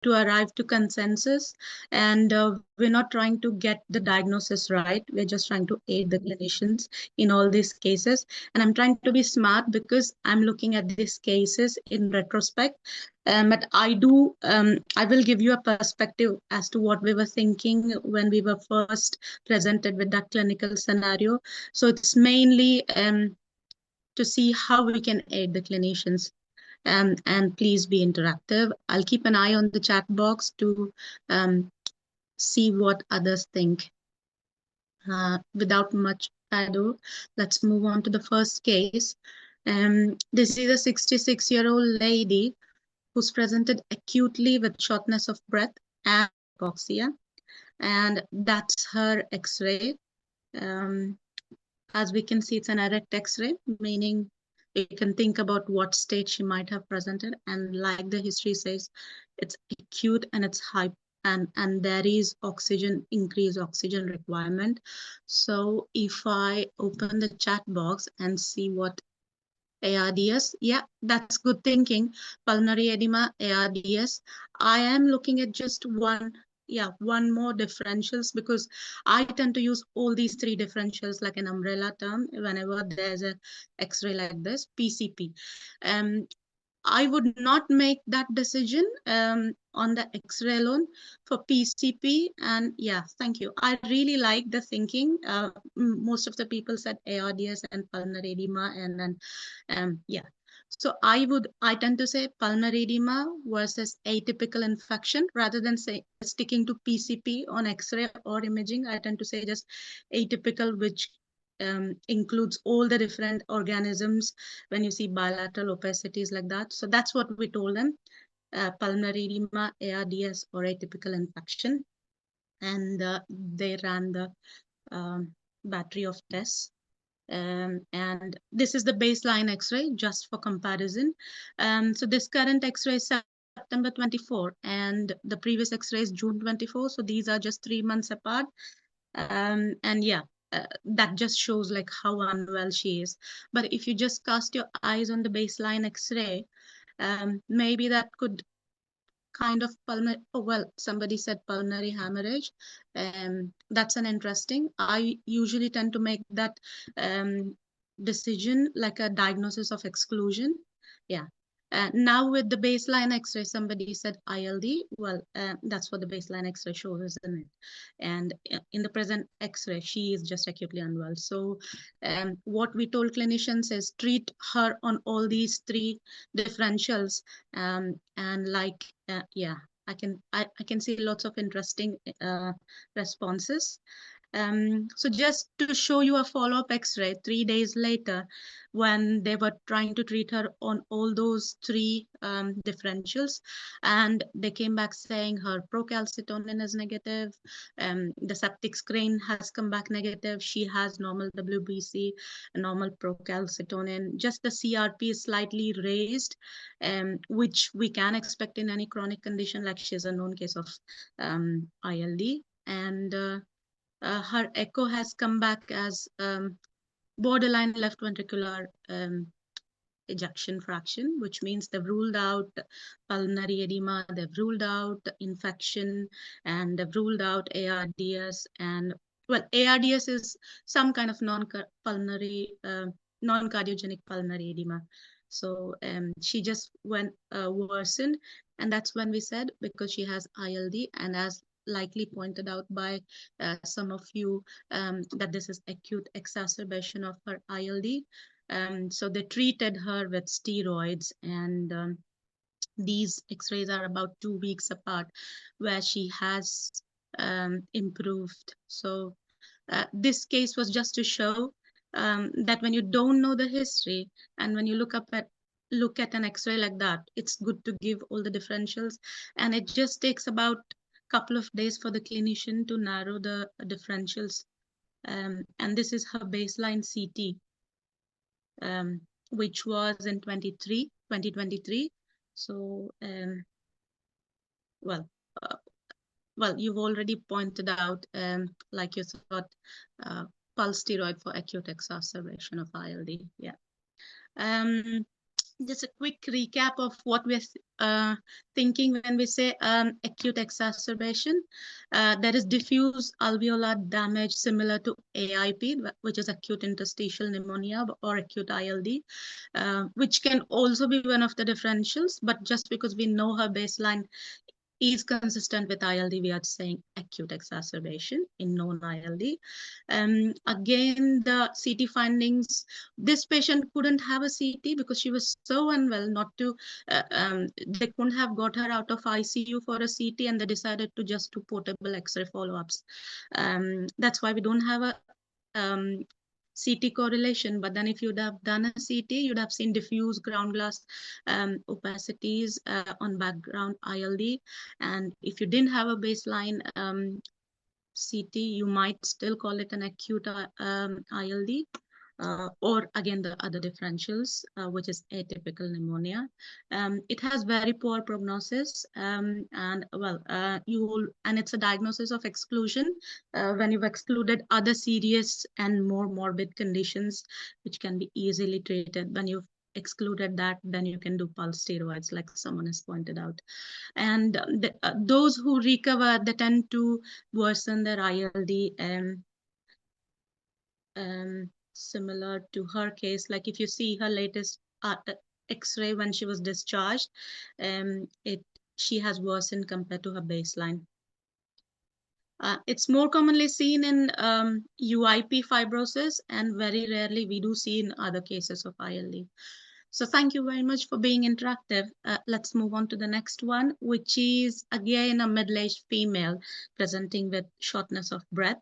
to arrive to consensus, and we're not trying to get the diagnosis right. We're just trying to aid the clinicians in all these cases. And I'm trying to be smart because I'm looking at these cases in retrospect. But I will give you a perspective as to what we were thinking when we were first presented with that clinical scenario. So it's mainly to see how we can aid the clinicians. And please be interactive. I'll keep an eye on the chat box to um, see what others think. Without much ado, let's move on to the first case. This is a 66-year-old lady who's presented acutely with shortness of breath and hypoxia, and that's her X-ray. Um, as we can see, it's an erect X-ray, meaning you can think about what state she might have presented. And like the history says, it's acute and it's high, and there is increased oxygen requirement. So if I open the chat box and see what ARDS, yeah, that's good thinking. Pulmonary edema, ARDS. I am looking at just one more differentials, because I tend to use all these three differentials like an umbrella term whenever there's a X-ray like this, PCP. I would not make that decision on the X-ray alone for PCP. And yeah, thank you. I really like the thinking. Most of the people said ARDS and pulmonary edema, and then yeah. So I tend to say pulmonary edema versus atypical infection rather than say sticking to PCP on X-ray or imaging. I tend to say just atypical, which includes all the different organisms when you see bilateral opacities like that. So that's what we told them, pulmonary edema, ARDS, or atypical infection. And they ran the battery of tests. And this is the baseline X-ray just for comparison. So this current X-ray is September 24 and the previous X-ray is June 24. So these are just 3 months apart. And yeah, that just shows like how unwell she is. But if you just cast your eyes on the baseline X-ray, maybe that could kind of pulmonary, oh, well, somebody said pulmonary hemorrhage. That's an interesting. I usually tend to make that decision like a diagnosis of exclusion. Yeah. Now with the baseline X-ray, somebody said ILD. Well, that's what the baseline X-ray shows, isn't it? And in the present X-ray, she is just acutely unwell. So what we told clinicians is treat her on all these three differentials. And like, yeah, I can see lots of interesting responses. So just to show you a follow-up X-ray 3 days later, when they were trying to treat her on all those three differentials, and they came back saying her procalcitonin is negative, the septic screen has come back negative, she has normal WBC, normal procalcitonin, just the CRP is slightly raised, which we can expect in any chronic condition, like she's a known case of ILD. And her echo has come back as borderline left ventricular ejection fraction, which means they've ruled out pulmonary edema, they've ruled out infection, and they've ruled out ARDS. And well, ARDS is some kind of non-pulmonary, non-cardiogenic pulmonary edema. So she just went worsened, and that's when we said, because she has ILD, and as likely pointed out by some of you, that this is acute exacerbation of her ILD. So they treated her with steroids, and these X-rays are about 2 weeks apart, where she has improved. So this case was just to show that when you don't know the history, and when you look at an X-ray like that, it's good to give all the differentials, and it just takes about a couple of days for the clinician to narrow the differentials. And this is her baseline CT, which was in 2023. So, well, uh, well, you've already pointed out, like you thought, pulse steroid for acute exacerbation of ILD. Yeah. Just a quick recap of what we're thinking when we say acute exacerbation. There is diffuse alveolar damage similar to AIP, which is acute interstitial pneumonia or acute ILD, which can also be one of the differentials. But just because we know her baseline is consistent with ILD, we are saying acute exacerbation in non-ILD. Again, the CT findings, this patient couldn't have a CT because she was so unwell not to, they couldn't have got her out of ICU for a CT, and they decided to just do portable X-ray follow-ups. That's why we don't have a CT correlation, but then if you'd have done a CT, you'd have seen diffuse ground glass opacities on background ILD. And if you didn't have a baseline CT, you might still call it an acute ILD. Or again, the other differentials, which is atypical pneumonia. It has very poor prognosis, and well, and it's a diagnosis of exclusion when you've excluded other serious and more morbid conditions, which can be easily treated. When you've excluded that, then you can do pulse steroids, like someone has pointed out. And those who recover, they tend to worsen their ILD. Similar to her case, like if you see her latest X-ray when she was discharged, it she has worsened compared to her baseline. It's more commonly seen in UIP fibrosis, and very rarely we do see in other cases of ILD. So thank you very much for being interactive. Let's move on to the next one, which is again a middle-aged female presenting with shortness of breath.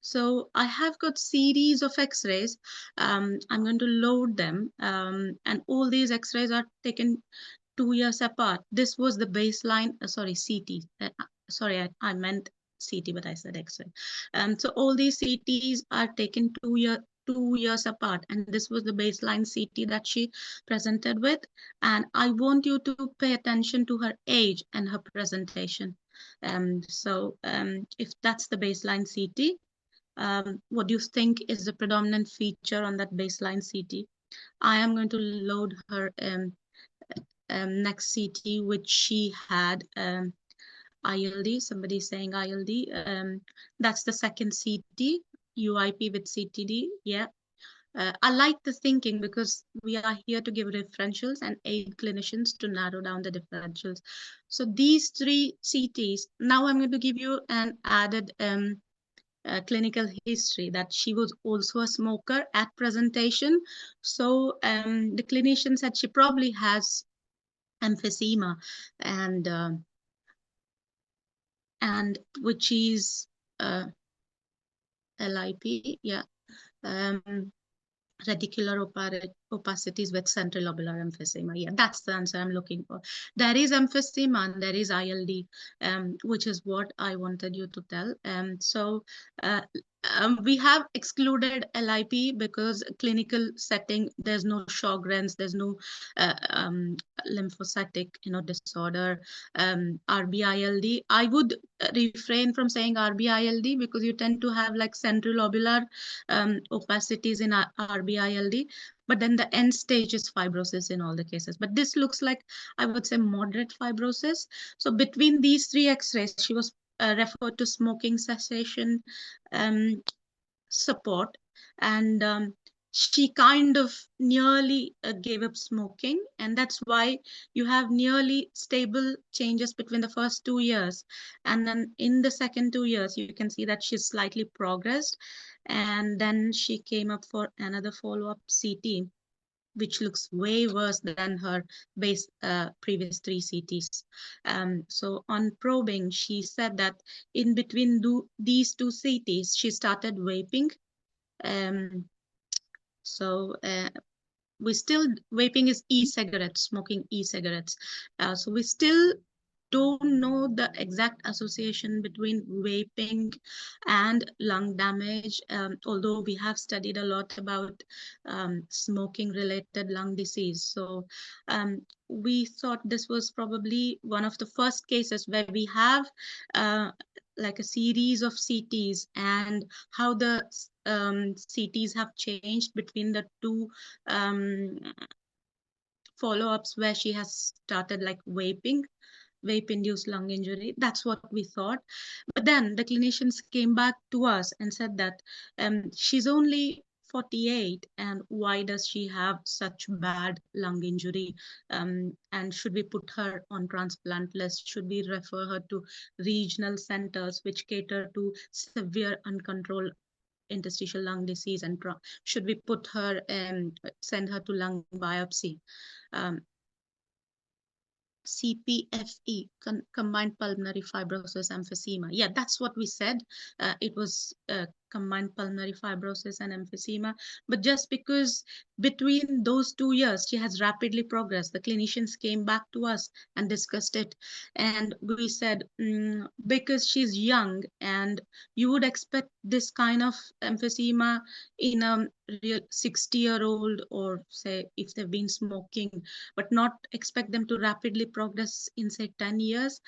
So I have got series of X-rays. I'm going to load them, and all these X-rays are taken 2 years apart. This was the baseline, sorry, CT. Sorry, I meant CT, but I said X-ray. So all these CTs are taken 2 years apart, and this was the baseline CT that she presented with. And I want you to pay attention to her age and her presentation. If that's the baseline CT, what do you think is the predominant feature on that baseline CT? I am going to load her next CT, which she had ILD. Somebody saying ILD. That's the second CT, UIP with CTD. Yeah. I like the thinking because we are here to give differentials and aid clinicians to narrow down the differentials. So these three CTs, now I'm going to give you an added clinical history that she was also a smoker at presentation. So the clinician said she probably has emphysema, and which is LIP, yeah, reticular opacities with central lobular emphysema. Yeah, that's the answer I'm looking for. There is emphysema and there is ILD, which is what I wanted you to tell. Uh, we have excluded LIP because clinical setting, there's no Sjogren's, there's no lymphocytic, disorder, RBILD. I would refrain from saying RBILD because you tend to have like central lobular opacities in RBILD, but then the end stage is fibrosis in all the cases. But this looks like, I would say, moderate fibrosis. So between these three X-rays, she was referred to smoking cessation support, and she kind of nearly gave up smoking, and that's why you have nearly stable changes between the first 2 years, and then in the second 2 years you can see that she's slightly progressed, and then she came up for another follow-up CT, which looks way worse than her previous three CTs. So on probing, she said that in between these two CTs, she started vaping. Um, so we still, vaping is e-cigarettes, smoking e-cigarettes. So we still don't know the exact association between vaping and lung damage, although we have studied a lot about smoking related lung disease. So we thought this was probably one of the first cases where we have like a series of CTs and how the CTs have changed between the two follow-ups where she has started like vaping, vape-induced lung injury. That's what we thought. But then the clinicians came back to us and said that she's only 48, and why does she have such bad lung injury? And should we put her on transplant list? Should we refer her to regional centers which cater to severe uncontrolled interstitial lung disease? And should we put her and send her to lung biopsy? Um, CPFE, combined pulmonary fibrosis emphysema. Yeah, that's what we said. It was combined pulmonary fibrosis and emphysema. But just because between those 2 years, she has rapidly progressed, the clinicians came back to us and discussed it. And we said, because she's young and you would expect this kind of emphysema in a real 60-year-old, or say if they've been smoking, but not expect them to rapidly progress in say 10 years.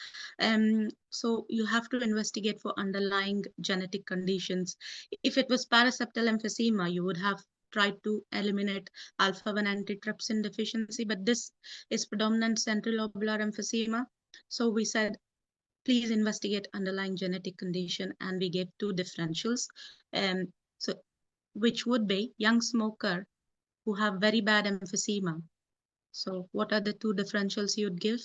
So you have to investigate for underlying genetic conditions. If it was paraseptal emphysema, you would have tried to eliminate alpha-1 antitrypsin deficiency, but this is predominant central lobular emphysema. So we said, please investigate underlying genetic condition, and we gave two differentials. So which would be young smoker who have very bad emphysema. So what are the two differentials you'd give?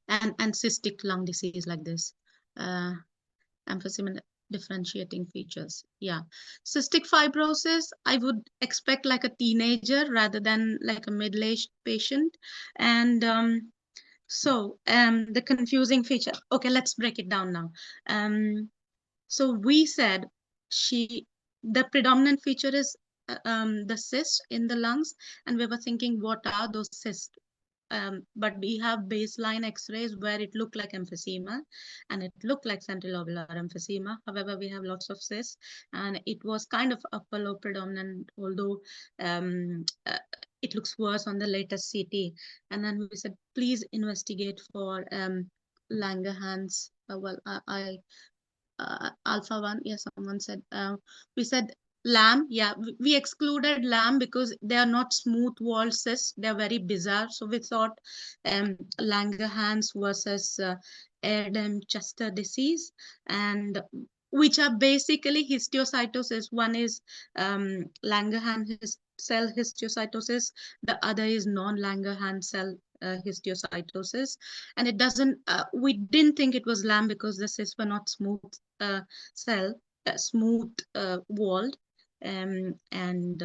And cystic lung disease like this. Emphysema differentiating features. Yeah. Cystic fibrosis, I would expect like a teenager rather than like a middle-aged patient. And the confusing feature. Okay, let's break it down now. So we said the predominant feature is the cyst in the lungs, and we were thinking, what are those cysts? But we have baseline x-rays where it looked like emphysema and it looked like central lobular emphysema. However, we have lots of cysts and it was kind of upper lobe predominant, although it looks worse on the latest CT. And then we said, please investigate for Langerhans. Alpha 1, yeah, someone said. We said lamb, yeah, we excluded lamb because they are not smooth wall cysts, they're very bizarre. So we thought Langerhans versus Erdem-Chester disease, and which are basically histiocytosis. One is Langerhans cell histiocytosis, the other is non-Langerhans cell histiocytosis. And it doesn't, we didn't think it was lamb because the cysts were not smooth cell, smooth walled. And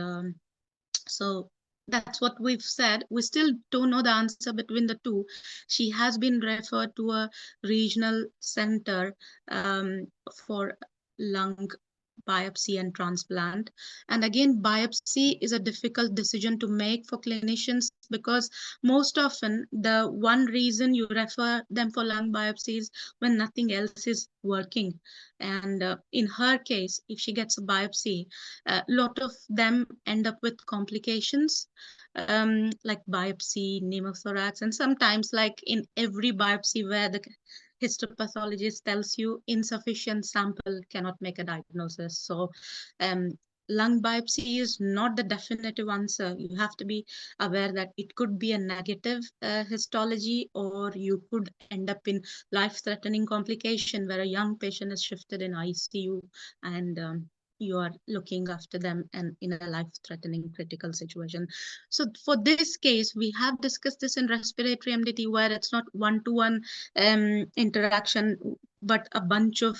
so that's what we've said. We still don't know the answer between the two. She has been referred to a regional center for lung biopsy and transplant. And again, biopsy is a difficult decision to make for clinicians because most often the one reason you refer them for lung biopsies when nothing else is working. And in her case, if she gets a biopsy, a lot of them end up with complications, like biopsy, pneumothorax, and sometimes like in every biopsy where the histopathologist tells you insufficient sample cannot make a diagnosis. So lung biopsy is not the definitive answer. You have to be aware that it could be a negative histology, or you could end up in life-threatening complication where a young patient is shifted in ICU and you are looking after them and in a life-threatening critical situation. So for this case, we have discussed this in respiratory MDT where it's not one-to-one interaction, but a bunch of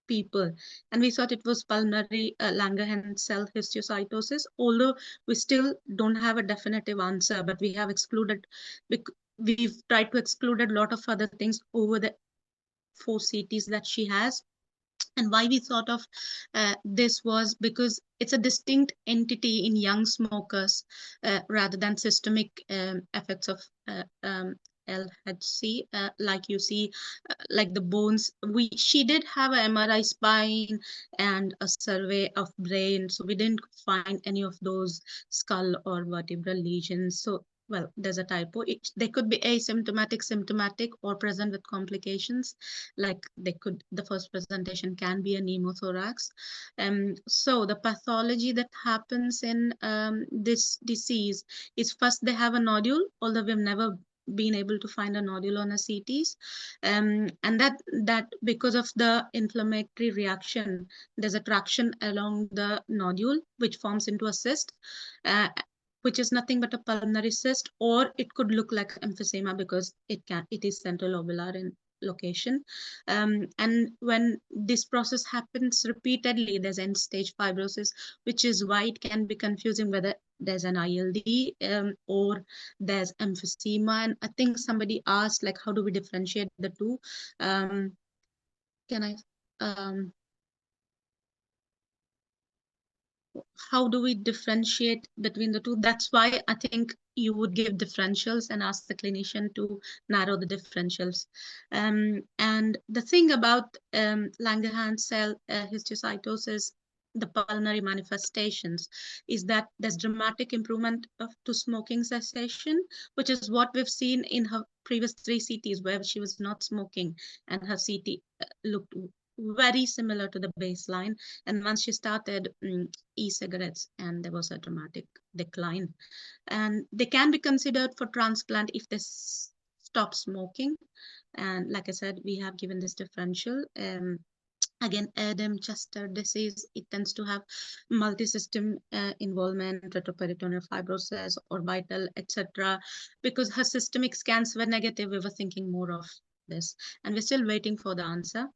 people. And we thought it was pulmonary Langerhans cell histiocytosis, although we still don't have a definitive answer, but we have excluded, we've tried to exclude a lot of other things over the 4 CTs that she has. And why we thought of this was because it's a distinct entity in young smokers rather than systemic effects of LHC, like you see, like the bones. She did have an MRI spine and a survey of brain, so we didn't find any of those skull or vertebral lesions. So well, there's a typo. They could be asymptomatic, symptomatic, or present with complications. Like the first presentation can be a pneumothorax. So the pathology that happens in this disease is first they have a nodule, although we've never been able to find a nodule on a CTs, and that because of the inflammatory reaction, there's a traction along the nodule which forms into a cyst. Uh, which is nothing but a pulmonary cyst, or it could look like emphysema because it is central lobular in location. And when this process happens repeatedly, there's end stage fibrosis, which is why it can be confusing whether there's an ILD or there's emphysema. And I think somebody asked, like, how do we differentiate the two? Can I? Um, how do we differentiate between the two? That's why I think you would give differentials and ask the clinician to narrow the differentials. And the thing about Langerhans cell histiocytosis, the pulmonary manifestations, is that there's dramatic improvement to smoking cessation, which is what we've seen in her previous 3 CTs where she was not smoking, and her CT looked very similar to the baseline. And once she started e-cigarettes, and there was a dramatic decline. And they can be considered for transplant if they stop smoking. And like I said, we have given this differential. Again, Erdem-Chester disease, it tends to have multi-system involvement, retroperitoneal fibrosis, orbital, etc. Because her systemic scans were negative, we were thinking more of this. And we're still waiting for the answer.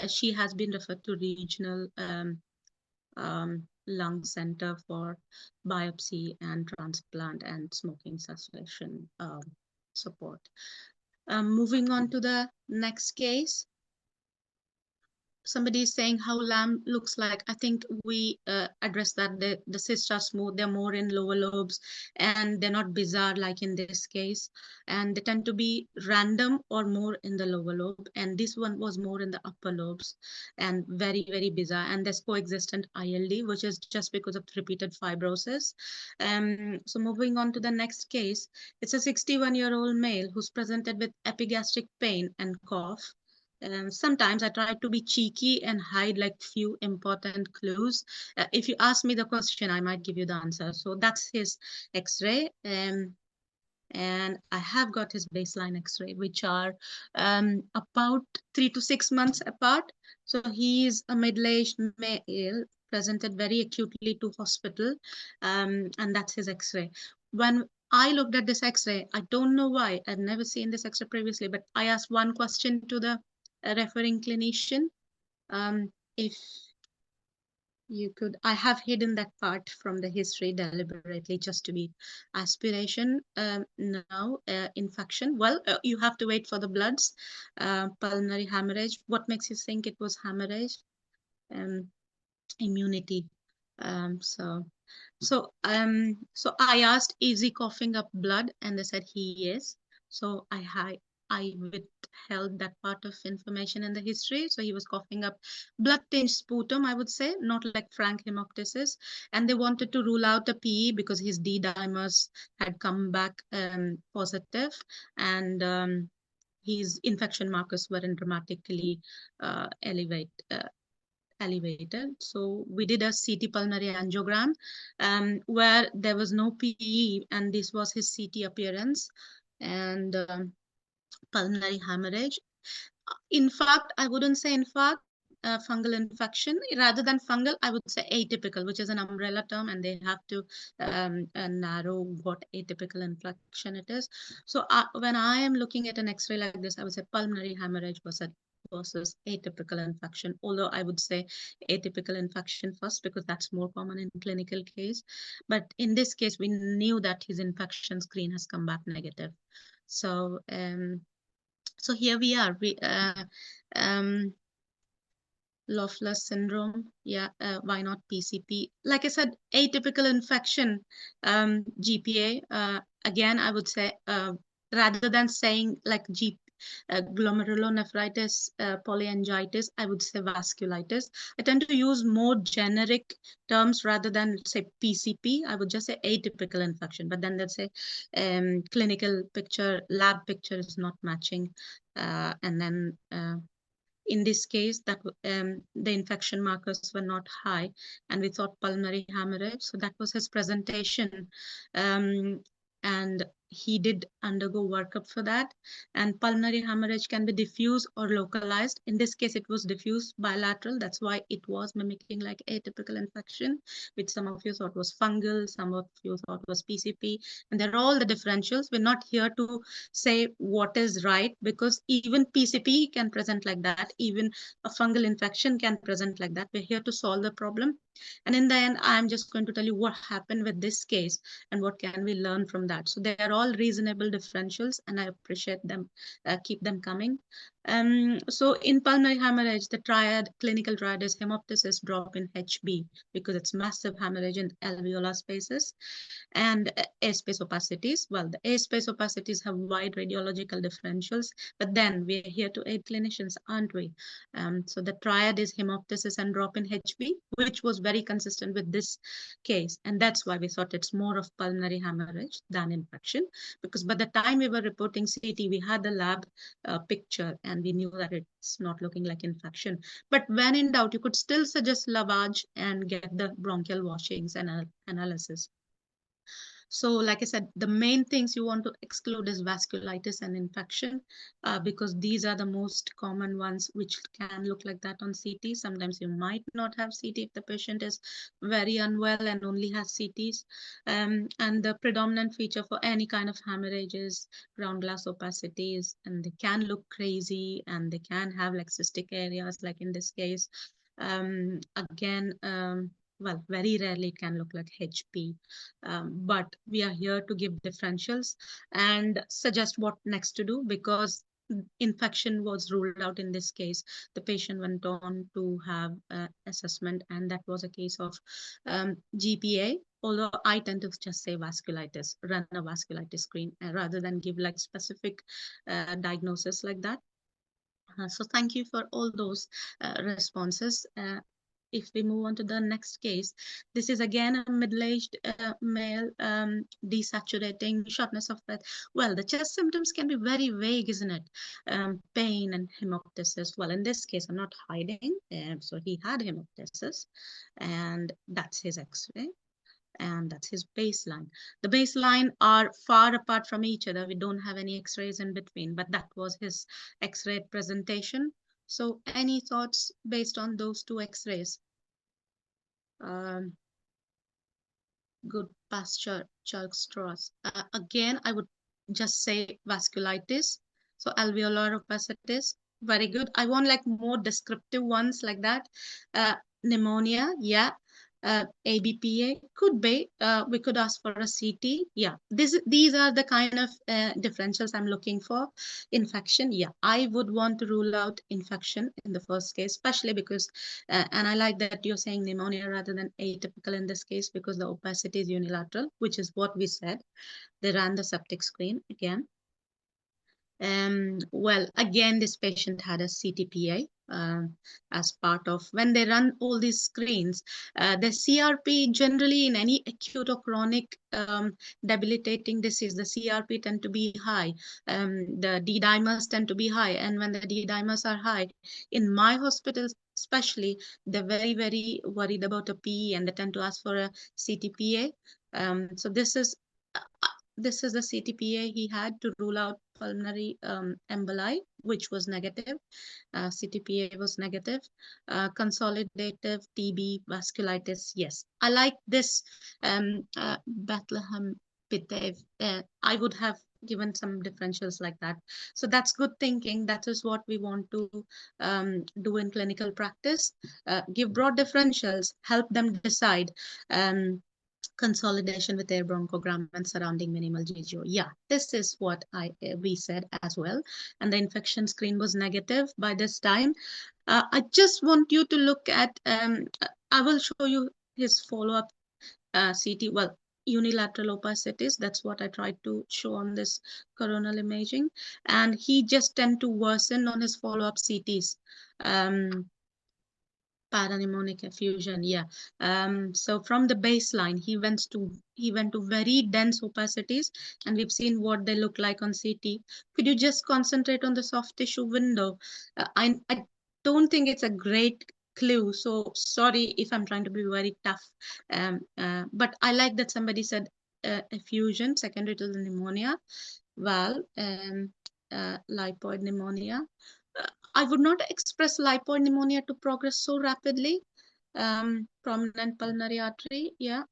She has been referred to regional lung center for biopsy and transplant and smoking cessation support. Moving on to the next case. Somebody is saying how lamb looks like. I think we addressed that the cysts are smooth, they're more in lower lobes, and they're not bizarre like in this case. And they tend to be random or more in the lower lobe. And this one was more in the upper lobes and very, very bizarre. And there's coexistent ILD, which is just because of repeated fibrosis. So moving on to the next case, it's a 61-year-old male who's presented with epigastric pain and cough. Sometimes I try to be cheeky and hide like few important clues. If you ask me the question, I might give you the answer. So that's his X-ray. And I have got his baseline X-ray, which are about 3 to 6 months apart. So he is a middle-aged male, presented very acutely to hospital, and that's his X-ray. When I looked at this X-ray, I don't know why, I've never seen this X-ray previously, but I asked one question to the referring clinician. If you could, I have hidden that part from the history deliberately just to be aspiration. Now, infection. Well, you have to wait for the bloods. Pulmonary hemorrhage. What makes you think it was hemorrhage? Immunity. So I asked, is he coughing up blood? And they said he is. So I withheld that part of information in the history. So he was coughing up blood-tinged sputum, I would say, not like frank hemoptysis. And they wanted to rule out a PE because his D dimers had come back positive, and his infection markers weren't dramatically elevated. So we did a CT pulmonary angiogram where there was no PE, and this was his CT appearance, and pulmonary hemorrhage. In fact, I wouldn't say in fact, fungal infection. Rather than fungal, I would say atypical, which is an umbrella term, and they have to narrow what atypical infection it is. So when I am looking at an X-ray like this, I would say pulmonary hemorrhage versus atypical infection, although I would say atypical infection first because that's more common in clinical case. But in this case, we knew that his infection screen has come back negative. So so here we are. Loeffler syndrome. Yeah, why not PCP? Like I said, atypical infection, GPA. Again, I would say rather than saying like glomerulonephritis, polyangiitis, I would say vasculitis. I tend to use more generic terms rather than say PCP. I would just say atypical infection, but then let's say clinical picture, lab picture is not matching. And then in this case, that the infection markers were not high, and we thought pulmonary hemorrhage. So that was his presentation, and he did undergo workup for that. And pulmonary hemorrhage can be diffuse or localized. In this case, it was diffuse bilateral. That's why it was mimicking like atypical infection, which some of you thought was fungal, some of you thought was PCP, and they're all the differentials. We're not here to say what is right, because even PCP can present like that, even a fungal infection can present like that. We're here to solve the problem. And in the end, I'm just going to tell you what happened with this case and what can we learn from that. So they are all reasonable differentials, and I appreciate them, keep them coming. So in pulmonary hemorrhage, the triad, clinical triad is hemoptysis, drop in HB, because it's massive hemorrhage in alveolar spaces, and A-space opacities. Well, the A-space opacities have wide radiological differentials, but then we're here to aid clinicians, aren't we? So the triad is hemoptysis and drop in HB, which was very consistent with this case. And that's why we thought it's more of pulmonary hemorrhage than infection, because by the time we were reporting CT, we had the lab picture and we knew that it's not looking like infection. But when in doubt, you could still suggest lavage and get the bronchial washings and analysis. So like I said, the main things you want to exclude is vasculitis and infection, because these are the most common ones which can look like that on CT. Sometimes you might not have CT if the patient is very unwell and only has CTs. And the predominant feature for any kind of hemorrhage is ground glass opacities, and they can look crazy and they can have like cystic areas, like in this case. Again, well, very rarely it can look like HP, but we are here to give differentials and suggest what next to do, because infection was ruled out in this case. The patient went on to have assessment, and that was a case of GPA. Although I tend to just say vasculitis, run a vasculitis screen rather than give like specific diagnosis like that. So thank you for all those responses. If we move on to the next case, this is again a middle-aged male, desaturating, shortness of breath. Well, the chest symptoms can be very vague, isn't it? Pain and hemoptysis. Well, in this case, I'm not hiding. So he had hemoptysis, and that's his X-ray, and that's his baseline. The baseline are far apart from each other. We don't have any x-rays in between, but that was his x-ray presentation. So any thoughts based on those two x-rays? Good pasture, chalk straws. Again, I would just say vasculitis. So alveolar opacities, very good. I want like more descriptive ones like that. Pneumonia, yeah. ABPA could be. We could ask for a CT. Yeah, these are the kind of differentials I'm looking for. Infection, yeah, I would want to rule out infection in the first case, especially because, and I like that you're saying pneumonia rather than atypical in this case, because the opacity is unilateral, which is what we said. They ran the septic screen again. Well, again, this patient had a CTPA as part of when they run all these screens. The CRP generally in any acute or chronic debilitating disease, the CRP tend to be high. The D dimers tend to be high, and when the D dimers are high, in my hospitals especially, they're very, very worried about a PE, and they tend to ask for a CTPA. So this is the CTPA he had to rule out pulmonary emboli, which was negative. CTPA was negative. Consolidative TB vasculitis, yes. I like this Bethlehem Pitave. I would have given some differentials like that. So that's good thinking. That is what we want to do in clinical practice. Give broad differentials, help them decide. Consolidation with air bronchogram and surrounding minimal GGO. Yeah, this is what we said as well. And the infection screen was negative by this time. I just want you to look at, I will show you his follow-up CT. Well, unilateral opacities. That's what I tried to show on this coronal imaging. And he just tend to worsen on his follow-up CTs. Um, Paraneumotic effusion, yeah. So from the baseline, he went to very dense opacities, and we've seen what they look like on CT. Could you just concentrate on the soft tissue window? I don't think it's a great clue, so sorry if I'm trying to be very tough. But I like that somebody said effusion secondary to the pneumonia, valve, lipoid pneumonia. I would not express lipoid pneumonia to progress so rapidly. Prominent pulmonary artery, yeah.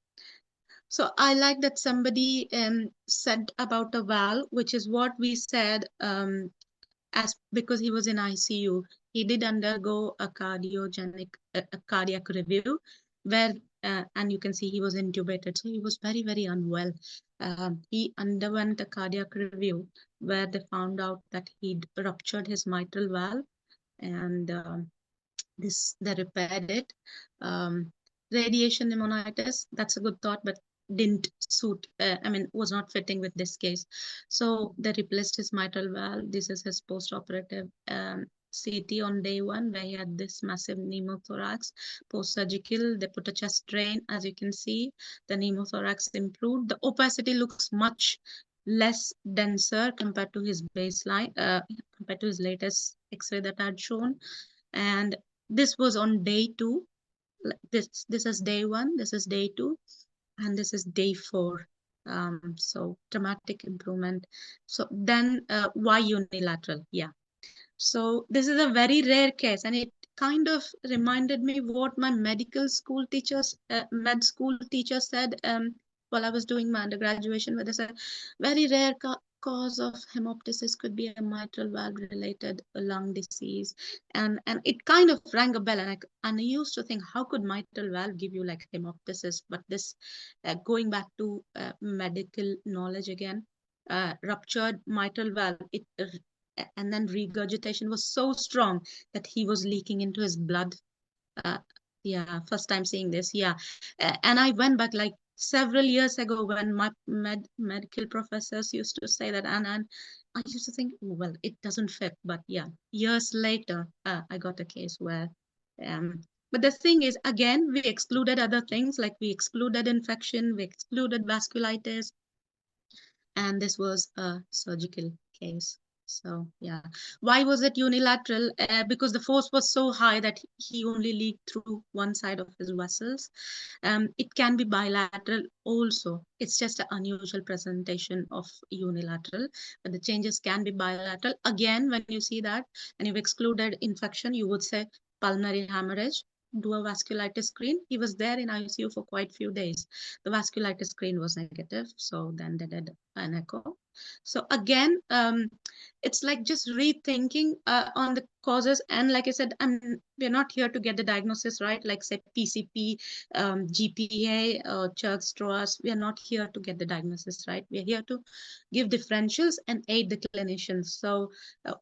So I like that somebody said about a valve, which is what we said, as because he was in ICU, he did undergo a a cardiac review, where and you can see he was intubated, so he was very very unwell. He underwent a cardiac review where they found out that he'd ruptured his mitral valve, and this they repaired it. Um, Radiation pneumonitis, that's a good thought, but didn't suit. I mean, was not fitting with this case. So they replaced his mitral valve. This is his post-operative CT on day one, where he had this massive pneumothorax. Post-surgical, they put a chest drain. As you can see, the pneumothorax improved. The opacity looks much less denser compared to his baseline, compared to his latest X-ray that I had shown. And this was on day two. This is day one, this is day two, and this is day four. So dramatic improvement. So then why unilateral? Yeah. So this is a very rare case, and it kind of reminded me what my med school teacher said while I was doing my undergraduation, where they said very rare cause of hemoptysis could be a mitral valve related lung disease, and it kind of rang a bell, and I used to think, how could mitral valve give you like hemoptysis? But this, going back to medical knowledge again, ruptured mitral valve, and then regurgitation was so strong that he was leaking into his blood. uh, yeah, first time seeing this, yeah. And I went back like several years ago when my medical professors used to say that, and I used to think, oh, well, it doesn't fit. But yeah, years later, I got a case where um but the thing is, again, we excluded other things, like we excluded infection, we excluded vasculitis, and this was a surgical case. So yeah, why was it unilateral? Because the force was so high that he only leaked through one side of his vessels. It can be bilateral also. It's just an unusual presentation of unilateral, but the changes can be bilateral. Again, when you see that and you've excluded infection, you would say pulmonary hemorrhage. Do a vasculitis screen. He was there in ICU for quite a few days. The vasculitis screen was negative, so then they did an echo. So again, it's like just rethinking on the causes. And like I said, we're not here to get the diagnosis right, like say PCP, GPA, Church-Strauss. We are not here to get the diagnosis right. We're here to give differentials and aid the clinicians. So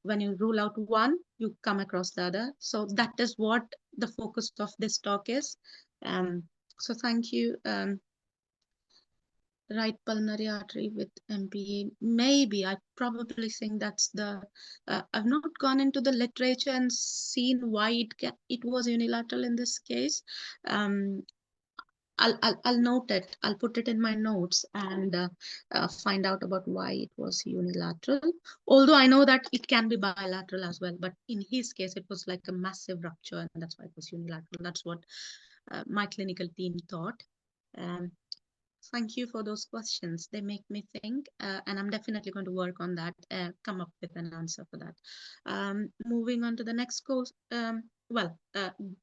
when you rule out one, you come across the other. So that is what the focus of this talk is. So thank you. Right pulmonary artery with MPA. Maybe I probably think that's the. I've not gone into the literature and seen why it was unilateral in this case. Um, I'll note it. I'll put it in my notes and find out about why it was unilateral. Although I know that it can be bilateral as well, but in his case it was like a massive rupture, and that's why it was unilateral. That's what my clinical team thought. Um, Thank you for those questions. They make me think, and I'm definitely going to work on that, come up with an answer for that. Moving on to the next course.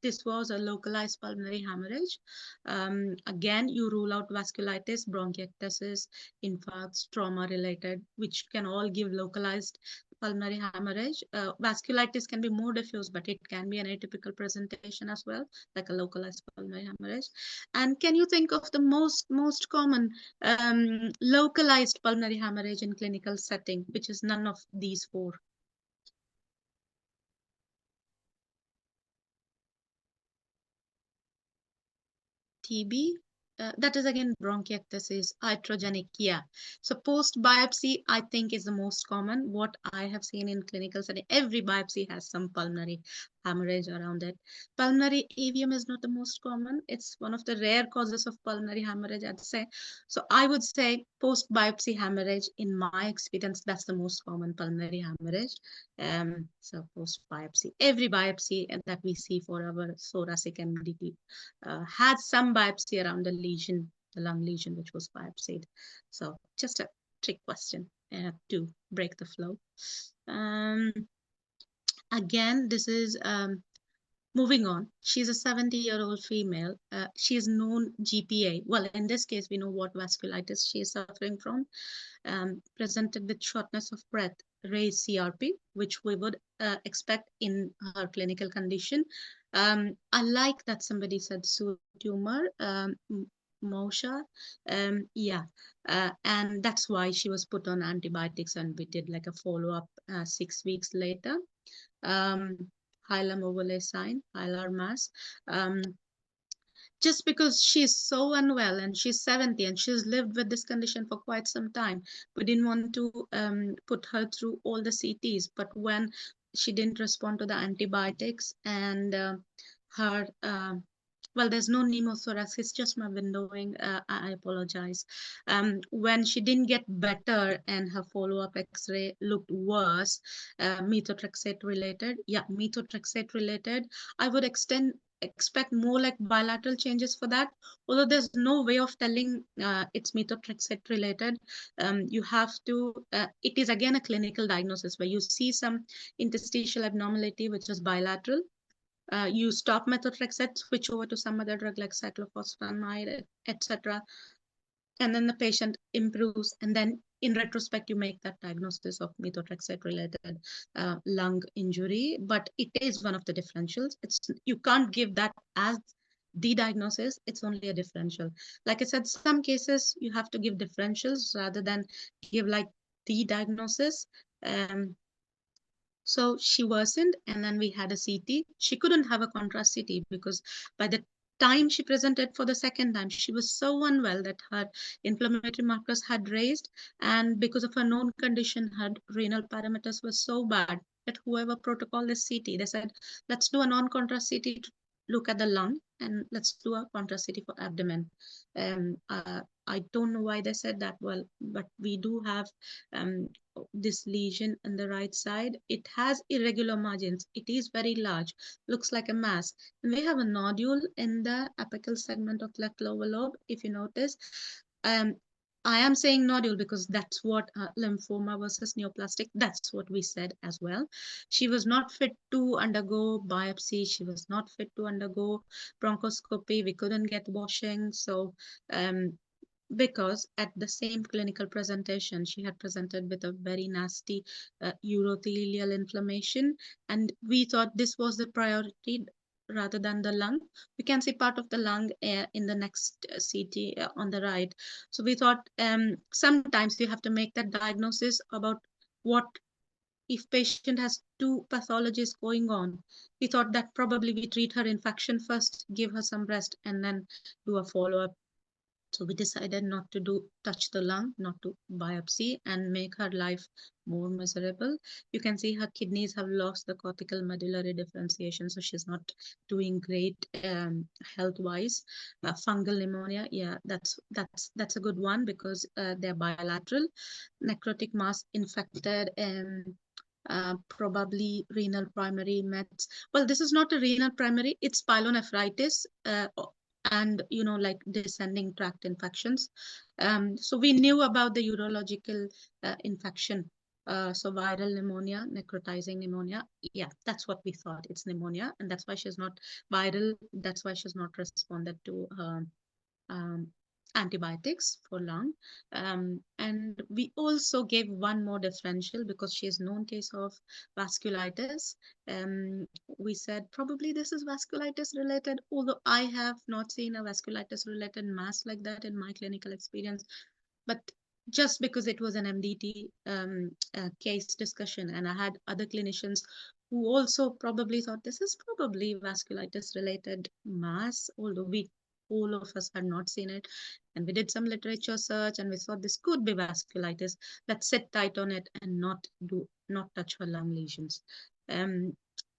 This was a localized pulmonary hemorrhage. Again, you rule out vasculitis, bronchiectasis, infarcts, trauma-related, which can all give localized pulmonary hemorrhage. Vasculitis can be more diffuse, but it can be an atypical presentation as well, like a localized pulmonary hemorrhage. And can you think of the most common localized pulmonary hemorrhage in clinical setting, which is none of these four? TB, that is again bronchiectasis, iatrogenic. Yeah. So post biopsy, I think is the most common. What I have seen in clinical setting, every biopsy has some pulmonary hemorrhage around it. Pulmonary AVM is not the most common. It's one of the rare causes of pulmonary hemorrhage, I'd say. So I would say post biopsy hemorrhage, in my experience, that's the most common pulmonary hemorrhage. So post biopsy, every biopsy that we see for our thoracic MDT had some biopsy around the lesion, the lung lesion, which was biopsied. So just a trick question to break the flow. Um, Again, this is moving on. She's a 70-year-old female. She is known GPA. Well, in this case, we know what vasculitis she is suffering from. Presented with shortness of breath, raised CRP, which we would expect in her clinical condition. I like that somebody said tumor, Mosha. Yeah, and that's why she was put on antibiotics, and we did like a follow-up 6 weeks later. Um, Hilar ovale sign, hilar mass. Um, just because she's so unwell and she's 70 and she's lived with this condition for quite some time, we didn't want to put her through all the CTs. But when she didn't respond to the antibiotics and her well, there's no pneumothorax, it's just my windowing. I apologize. When she didn't get better and her follow-up x-ray looked worse, methotrexate related, yeah, methotrexate related, I would expect more like bilateral changes for that. Although there's no way of telling it's methotrexate related. You have to, it is again a clinical diagnosis where you see some interstitial abnormality, which is bilateral. You stop methotrexate, switch over to some other drug like cyclophosphamide, etc. And then the patient improves. And then in retrospect, you make that diagnosis of methotrexate related lung injury. But it is one of the differentials. You can't give that as the diagnosis. It's only a differential. Like I said, some cases you have to give differentials rather than give like the diagnosis. Um, so she worsened, and then we had a CT. She couldn't have a contrast CT because by the time she presented for the second time, she was so unwell that her inflammatory markers had raised. And because of her known condition, her renal parameters were so bad that whoever protocol this CT, they said, let's do a non-contrast CT to look at the lung and let's do a contrast CT for abdomen. I don't know why they said that. Well, but we do have this lesion on the right side. It has irregular margins. It is very large, looks like a mass. And we have a nodule in the apical segment of left lower lobe, if you notice. Um, I am saying nodule because that's what lymphoma versus neoplastic, that's what we said as well. She was not fit to undergo biopsy. She was not fit to undergo bronchoscopy. We couldn't get washing. So um, because at the same clinical presentation, she had presented with a very nasty urothelial inflammation, and we thought this was the priority rather than the lung. We can see part of the lung in the next CT on the right. So we thought sometimes you have to make that diagnosis about what if patient has two pathologies going on. We thought that probably we treat her infection first, give her some rest, and then do a follow-up. So we decided not to touch the lung, not to biopsy, and make her life more miserable. You can see her kidneys have lost the cortical medullary differentiation, so she's not doing great health-wise. Fungal pneumonia, yeah, that's a good one because they're bilateral. Necrotic mass infected and probably renal primary mets. Well, this is not a renal primary, it's pyelonephritis. And like descending tract infections. So we knew about the urological infection. So viral pneumonia, necrotizing pneumonia. Yeah, that's what we thought. It's pneumonia, and that's why she's not viral. That's why she's not responded to um, antibiotics for lung. And we also gave one more differential because she is known case of vasculitis. We said probably this is vasculitis related, although I have not seen a vasculitis related mass like that in my clinical experience. But just because it was an MDT case discussion, and I had other clinicians who also probably thought this is probably vasculitis related mass, although we all of us had not seen it. And we did some literature search and we thought this could be vasculitis. Let's sit tight on it and not touch her lung lesions. Um,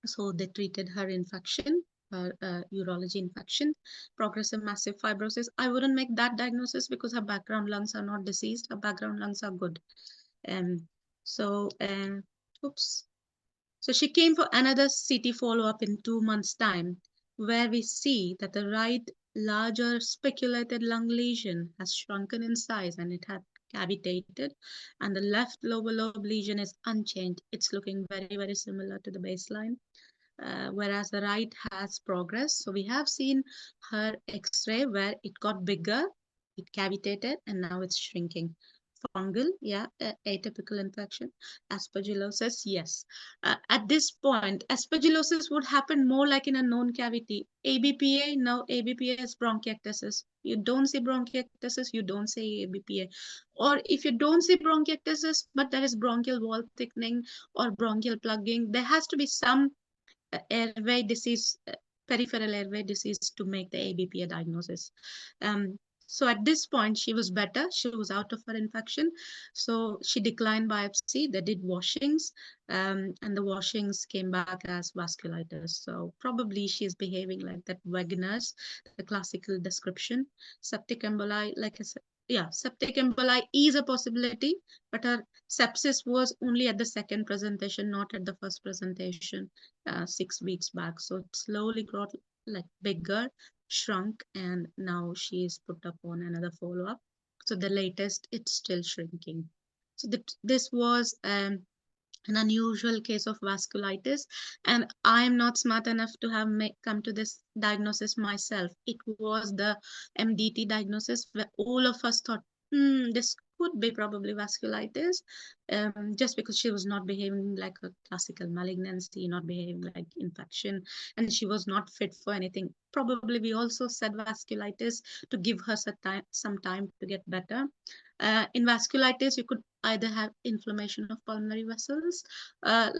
so they treated her infection, her urology infection, progressive massive fibrosis. I wouldn't make that diagnosis because her background lungs are not diseased. Her background lungs are good. Um, so, oops. So she came for another CT follow-up in 2 months' time, where we see that the right larger speculated lung lesion has shrunken in size and it had cavitated, and the left lower lobe lesion is unchanged. It's looking very, very similar to the baseline, whereas the right has progressed. So we have seen her X-ray where it got bigger, it cavitated, and now it's shrinking. Fungal, yeah, atypical infection. Aspergillosis, yes. At this point, aspergillosis would happen more like in a known cavity. ABPA, no, ABPA is bronchiectasis. You don't see bronchiectasis, you don't say ABPA. Or if you don't see bronchiectasis, but there is bronchial wall thickening or bronchial plugging, there has to be some airway disease, peripheral airway disease to make the ABPA diagnosis. So at this point, she was better. She was out of her infection. So she declined biopsy. They did washings, and the washings came back as vasculitis. So probably she's behaving like that Wegener's, the classical description. Septic emboli, like I said, yeah, septic emboli is a possibility, but her sepsis was only at the second presentation, not at the first presentation. 6 weeks back. So it slowly got like bigger, shrunk, and now she is put up on another follow up. So the latest, it's still shrinking. So this was an unusual case of vasculitis, and I am not smart enough to have come to this diagnosis myself. It was the MDT diagnosis where all of us thought, this could be probably vasculitis, just because she was not behaving like a classical malignancy, not behaving like infection, and she was not fit for anything. Probably we also said vasculitis to give her some time to get better. In vasculitis, you could either have inflammation of pulmonary vessels,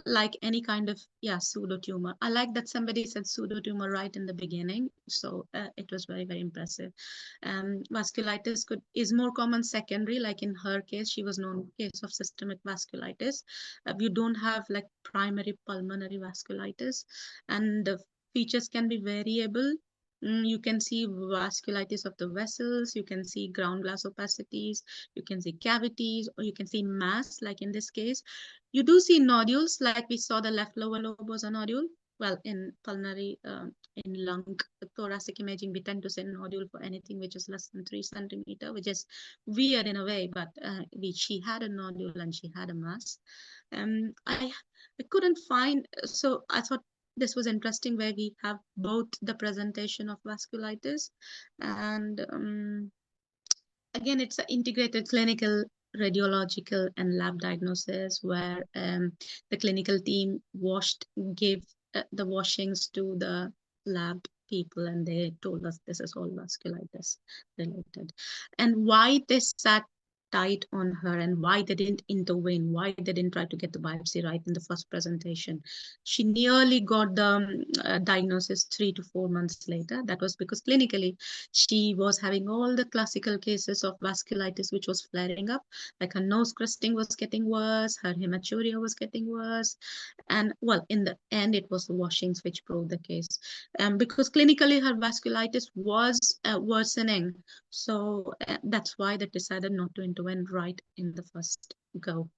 like any kind of, yeah, pseudotumor. I like that somebody said pseudotumor right in the beginning, so it was very, very impressive. Vasculitis is more common secondary, like in her case, she was known case of systemic vasculitis. You don't have like primary pulmonary vasculitis, and the features can be variable. You can see vasculitis of the vessels, you can see ground glass opacities, you can see cavities, or you can see mass, like in this case. You do see nodules, like we saw the left lower lobe was a nodule. Well, in pulmonary, in lung thoracic imaging, we tend to say nodule for anything which is less than 3 centimeter, which is weird in a way, but she had a nodule and she had a mass. I couldn't find, so I thought this was interesting where we have both the presentation of vasculitis and again, it's an integrated clinical, radiological, and lab diagnosis where the clinical team gave the washings to the lab people, and they told us this is all vasculitis related. And why they sat tight on her and why they didn't intervene, why they didn't try to get the biopsy right in the first presentation. She nearly got the diagnosis 3 to 4 months later. That was because clinically she was having all the classical cases of vasculitis, which was flaring up. Like her nose crusting was getting worse, her hematuria was getting worse. And well, in the end, it was the washings which proved the case. Because clinically her vasculitis was worsening. So that's why they decided not to intervene right in the first go.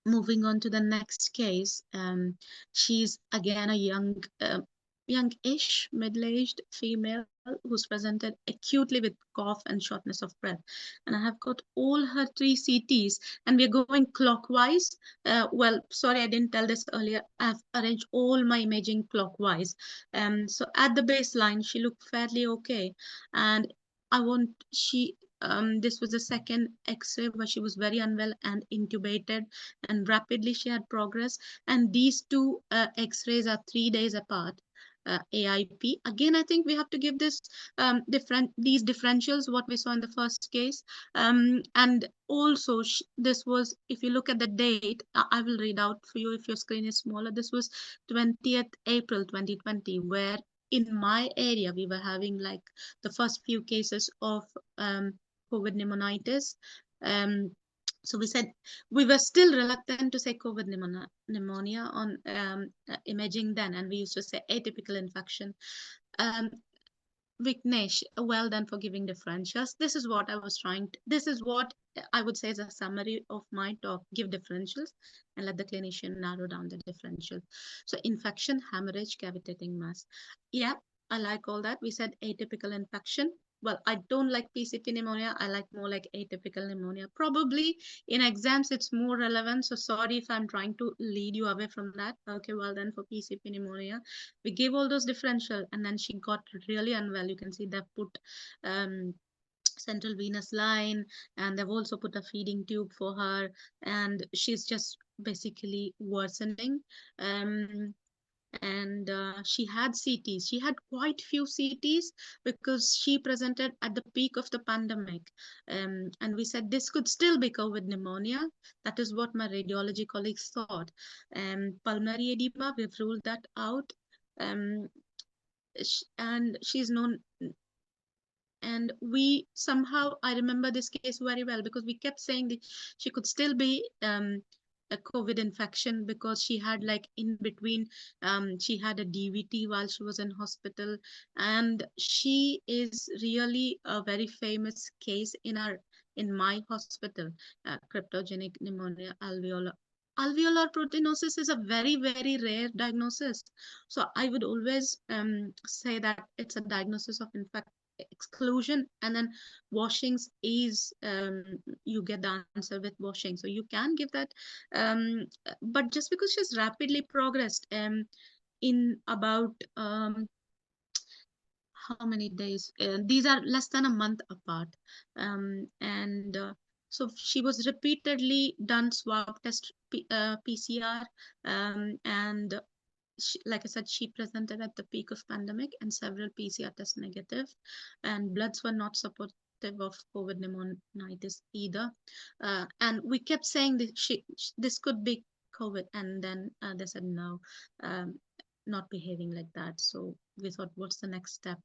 Moving on to the next case, she's again a youngish, middle-aged female who's presented acutely with cough and shortness of breath. And I have got all her 3 CTs, and we're going clockwise. Well, sorry, I didn't tell this earlier. I've arranged all my imaging clockwise. So at the baseline, she looked fairly okay, and this was the second X-ray where she was very unwell and intubated, and rapidly she had progress. And these two X-rays are 3 days apart. AIP. Again, I think we have to give this these differentials, what we saw in the first case. And also this was, if you look at the date, I will read out for you if your screen is smaller. This was 20th April 2020, where in my area, we were having like the first few cases of COVID pneumonitis. Um, so we said we were still reluctant to say COVID pneumonia on imaging then, and we used to say atypical infection. Um, Vignesh, well done for giving differentials. This is what I was trying to, this is what I would say is a summary of my talk. Give differentials and let the clinician narrow down the differential. So infection, hemorrhage, cavitating mass. Yeah, I like all that. We said atypical infection. Well, I don't like PCP pneumonia. I like more like atypical pneumonia. Probably in exams, it's more relevant. So sorry if I'm trying to lead you away from that. Okay, well then for PCP pneumonia, we gave all those differential, and then she got really unwell. You can see they've put central venous line, and they've also put a feeding tube for her, and she's just basically worsening. um, and she had CTs. She had quite few CTs because she presented at the peak of the pandemic. And we said this could still be COVID pneumonia. That is what my radiology colleagues thought. Pulmonary edema, we've ruled that out. Um, and she's known, and we somehow, I remember this case very well because we kept saying that she could still be a COVID infection because she had like in between, she had a DVT while she was in hospital, and she is really a very famous case in my hospital. Cryptogenic pneumonia alveolar proteinosis is a very rare diagnosis. So I would always say that it's a diagnosis of infection exclusion, and then washings is you get the answer with washing, so you can give that. But just because she's rapidly progressed in about how many days, these are less than a month apart, and so she was repeatedly done swab test, PCR, and like I said, she presented at the peak of pandemic and several PCR tests negative, and bloods were not supportive of COVID pneumonitis either. And we kept saying that this could be COVID, and then they said no, not behaving like that. So we thought, what's the next step?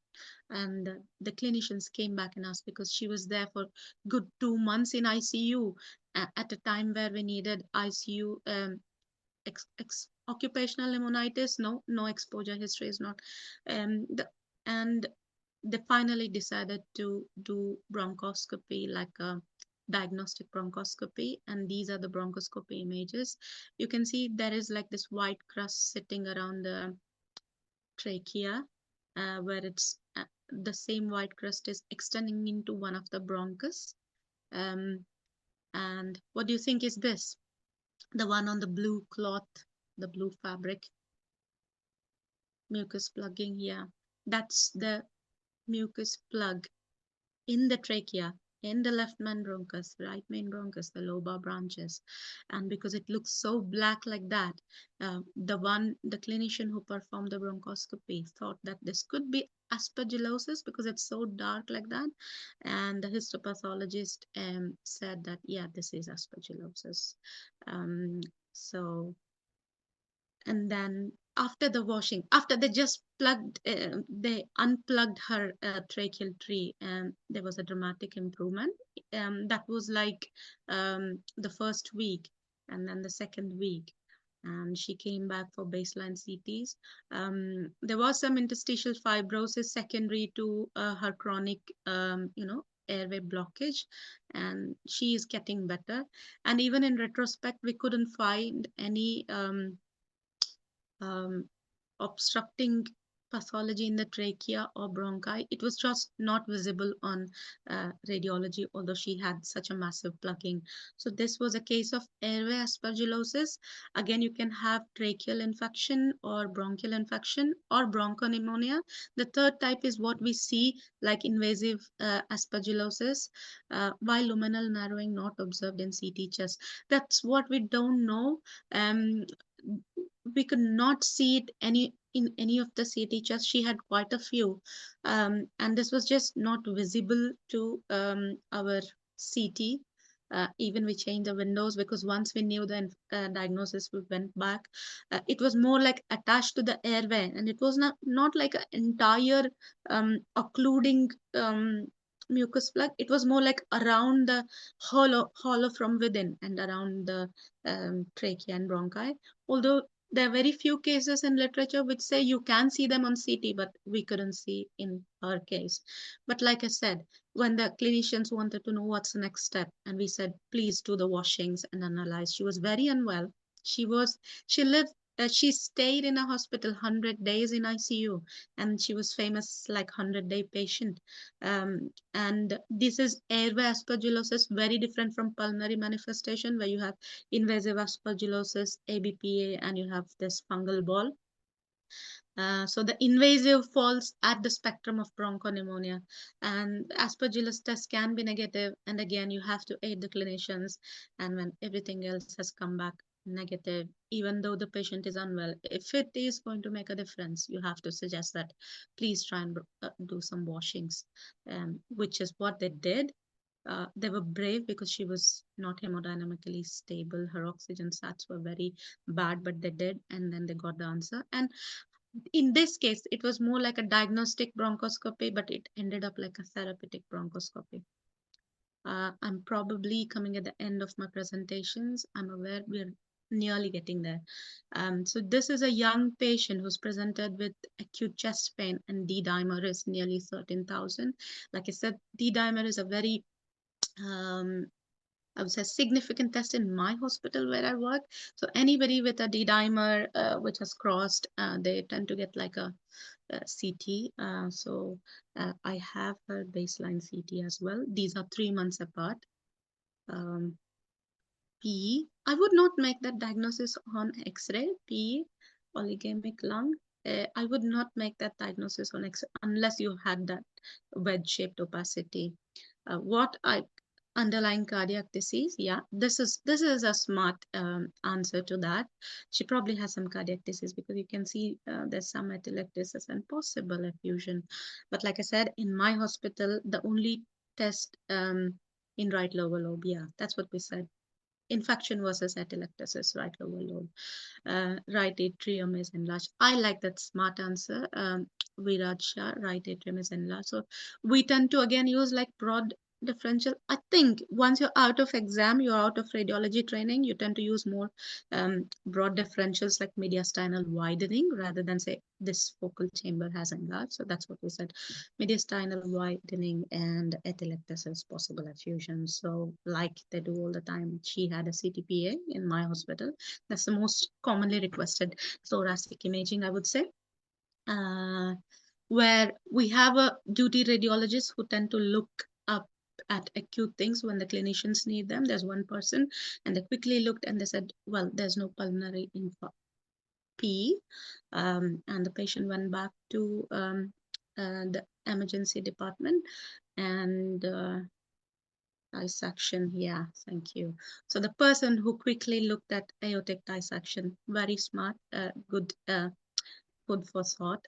And the clinicians came back and asked because she was there for good 2 months in ICU at a time where we needed ICU. Occupational pneumonitis, no exposure history is not, and they finally decided to do bronchoscopy, like a diagnostic bronchoscopy, and these are the bronchoscopy images. You can see there is like this white crust sitting around the trachea, where it's the same white crust is extending into one of the bronchus. um, and what do you think is this? The one on the blue cloth, the blue fabric, mucus plugging. Yeah, that's the mucus plug in the trachea, in the left main bronchus, right main bronchus, the lobar branches. And because it looks so black like that, the clinician who performed the bronchoscopy thought that this could be aspergillosis because it's so dark like that. And the histopathologist said that, yeah, this is aspergillosis. Um, so and then after the washing, after they just they unplugged her tracheal tree, and there was a dramatic improvement. That was like the first week, and then the second week, and she came back for baseline CTs. There was some interstitial fibrosis secondary to her chronic, airway blockage, and she is getting better. And even in retrospect, we couldn't find any um, obstructing pathology in the trachea or bronchi. It was just not visible on radiology, although she had such a massive plugging. So this was a case of airway aspergillosis. Again, you can have tracheal infection or bronchial infection or bronchopneumonia. The third type is what we see like invasive aspergillosis, while luminal narrowing not observed in CT chest. That's what we don't know. Um, we could not see it in any of the CT teachers. She had quite a few, and this was just not visible to our CT. Even we changed the windows because once we knew the diagnosis, we went back. It was more like attached to the airway, and it was not like an entire occluding mucus plug. It was more like around the hollow from within and around the trachea and bronchi. Although there are very few cases in literature which say you can see them on CT, but we couldn't see in her case. But like I said, when the clinicians wanted to know what's the next step, and we said, please do the washings and analyze. She was very unwell. She was, she lived, she stayed in a hospital 100 days in ICU, and she was famous like 100-day patient. And this is airway aspergillosis, very different from pulmonary manifestation, where you have invasive aspergillosis, ABPA, and you have this fungal ball. So the invasive falls at the spectrum of bronchopneumonia, and aspergillus test can be negative, and again you have to aid the clinicians. And when everything else has come back negative, even though the patient is unwell, if it is going to make a difference, you have to suggest that please try and do some washings, which is what they did. They were brave because she was not hemodynamically stable. Her oxygen sats were very bad, but they did, and then they got the answer. And in this case, it was more like a diagnostic bronchoscopy, but it ended up like a therapeutic bronchoscopy. I'm probably coming at the end of my presentations. I'm aware we're nearly getting there. So this is a young patient who's presented with acute chest pain, and D dimer is nearly 13,000. Like I said, D dimer is a very um, I would say significant test in my hospital where I work. So anybody with a D dimer which has crossed, they tend to get like a CT. I have her baseline CT as well. These are 3 months apart. Um, PE, I would not make that diagnosis on X-ray. PE, polygamic lung. I would not make that diagnosis on X-ray unless you had that wedge-shaped opacity. What I underlying cardiac disease? Yeah, this is a smart answer to that. She probably has some cardiac disease because you can see there's some atelectasis and possible effusion. But like I said, in my hospital, the only test in right lower lobe, yeah, that's what we said. Infection versus atelectasis, right lower lobe. Right atrium is enlarged. I like that smart answer. Viraj Shah, right atrium is enlarged. So we tend to again use like broad differential. I think once you're out of exam, you're out of radiology training, you tend to use more broad differentials like mediastinal widening rather than say this focal chamber has enlarged. So that's what we said. Mediastinal widening and atelectasis possible effusion. So like they do all the time, she had a CTPA in my hospital. That's the most commonly requested thoracic imaging, I would say, uh, where we have a duty radiologist who tend to look up at acute things when the clinicians need them. There's one person, and they quickly looked and they said, well, there's no pulmonary PE. And the patient went back to the emergency department and dissection. Yeah, thank you. So the person who quickly looked at aortic dissection, very smart, good food for thought.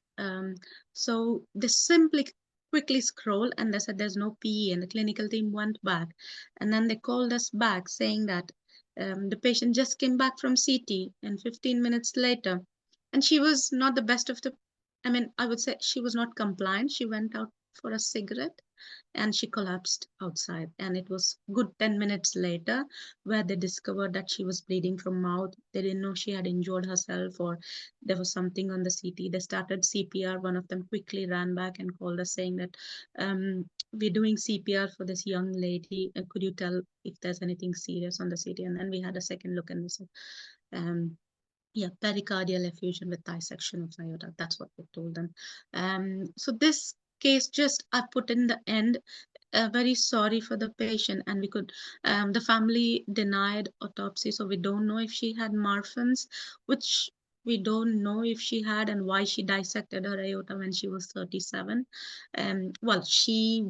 So they simply quickly scroll and they said there's no PE, and the clinical team went back. And then they called us back saying that the patient just came back from CT and 15 minutes later, and she was not the best of the, I mean, I would say she was not compliant. She went out for a cigarette and she collapsed outside, and it was good 10 minutes later where they discovered that she was bleeding from mouth. They didn't know she had injured herself or there was something on the CT. They started CPR. One of them quickly ran back and called us saying that we're doing CPR for this young lady. Could you tell if there's anything serious on the CT? And then we had a second look and we said yeah, pericardial effusion with dissection of aorta. That's what we told them. So this case just I put in the end. Very sorry for the patient, and we could. The family denied autopsy, so we don't know if she had Marfan's, which we don't know if she had, and why she dissected her aorta when she was 37. Well, she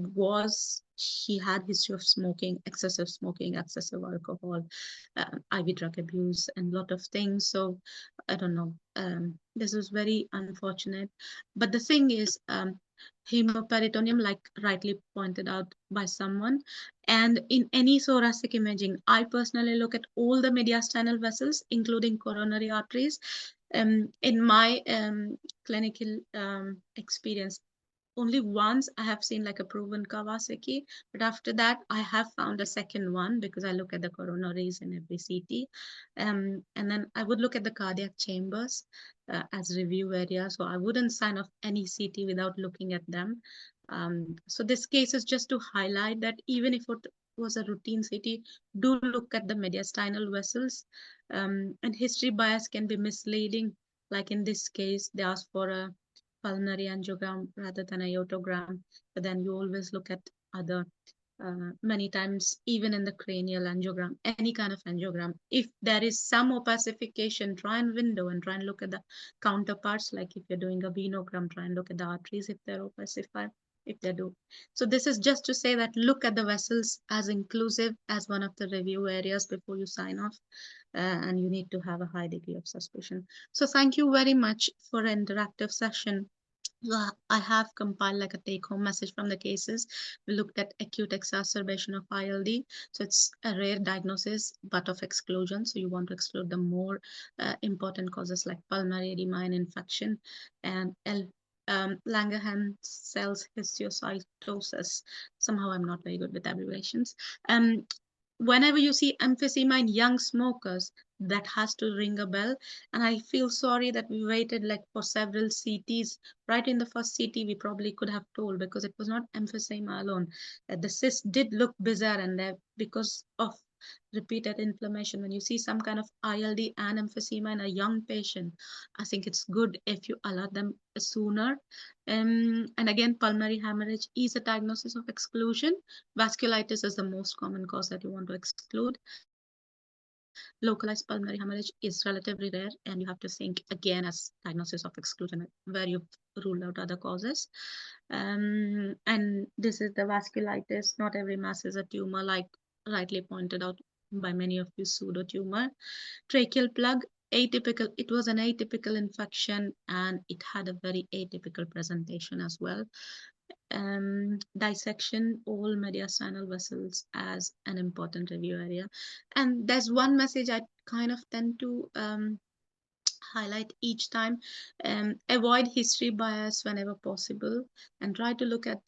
had history of smoking, excessive alcohol, IV drug abuse, and a lot of things. So I don't know. This was very unfortunate. But the thing is, hemoperitoneum, like rightly pointed out by someone. And in any thoracic imaging, I personally look at all the mediastinal vessels, including coronary arteries. In my clinical experience, only once I have seen like a proven Kawasaki, but after that I have found a second one because I look at the coronaries in every CT. And then I would look at the cardiac chambers as review area. So I wouldn't sign off any CT without looking at them. So this case is just to highlight that even if it was a routine CT, do look at the mediastinal vessels. And history bias can be misleading. Like in this case, they asked for a pulmonary angiogram rather than a aortogram, but then you always look at other many times, even in the cranial angiogram, any kind of angiogram. If there is some opacification, try and window and try and look at the counterparts. Like if you're doing a venogram, try and look at the arteries if they're opacified, if they do. So this is just to say that look at the vessels as inclusive as one of the review areas before you sign off. And you need to have a high degree of suspicion. So thank you very much for an interactive session. So I have compiled like a take-home message from the cases. We looked at acute exacerbation of ILD. So it's a rare diagnosis, but of exclusion. So you want to exclude the more important causes like pulmonary edema and infection, and Langerhans cells histiocytosis. Somehow I'm not very good with abbreviations. Whenever you see emphysema in young smokers, that has to ring a bell. And I feel sorry that we waited like for several CTs. Right in the first CT, we probably could have told because it was not emphysema alone. The cyst did look bizarre, and because of repeated inflammation, when you see some kind of ILD and emphysema in a young patient, I think it's good if you alert them sooner. And again, pulmonary hemorrhage is a diagnosis of exclusion. Vasculitis is the most common cause that you want to exclude. Localized pulmonary hemorrhage is relatively rare, and you have to think again as diagnosis of exclusion where you've ruled out other causes. And this is the vasculitis. Not every mass is a tumor, like rightly pointed out by many of you, pseudotumor. Tracheal plug, atypical. It was an atypical infection, and it had a very atypical presentation as well. Dissection all mediastinal vessels as an important review area. And there's one message I kind of tend to highlight each time. Avoid history bias whenever possible, and try to look at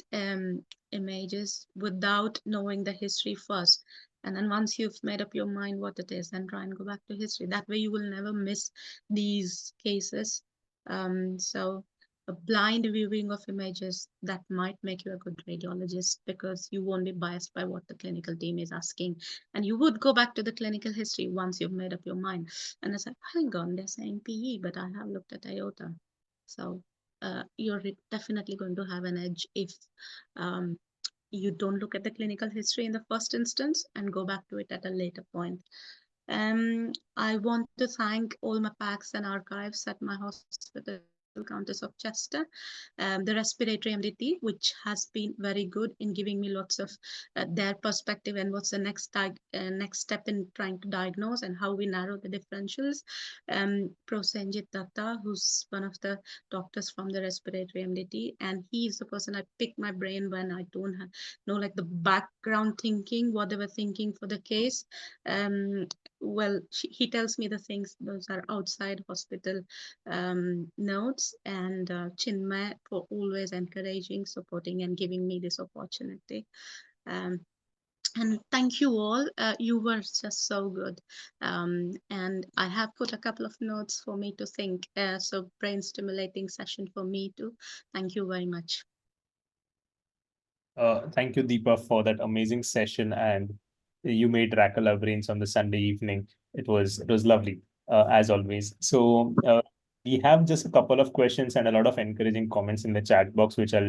images without knowing the history first. And then once you've made up your mind what it is, then try and go back to history. That way you will never miss these cases. So a blind viewing of images that might make you a good radiologist, because you won't be biased by what the clinical team is asking. And you would go back to the clinical history once you've made up your mind. And I said, hang on, they're saying PE, but I have looked at aorta. So you're definitely going to have an edge if um, you don't look at the clinical history in the first instance and go back to it at a later point. I want to thank all my packs and archives at my hospital, Countess of Chester, the respiratory MDT, which has been very good in giving me lots of their perspective and what's the next step in trying to diagnose and how we narrow the differentials. Prosenjit Datta, who's one of the doctors from the respiratory MDT, and he's the person I pick my brain when I don't know like the background thinking, what they were thinking for the case. Well, he tells me the things, those are outside hospital notes. And Chinmay for always encouraging, supporting, and giving me this opportunity. And thank you all. You were just so good. And I have put a couple of notes for me to think. So brain stimulating session for me too. Thank you very much. Thank you, Deepa, for that amazing session, and you made rackle our brains on the Sunday evening. It was lovely, as always. So we have just a couple of questions and a lot of encouraging comments in the chat box, which I'll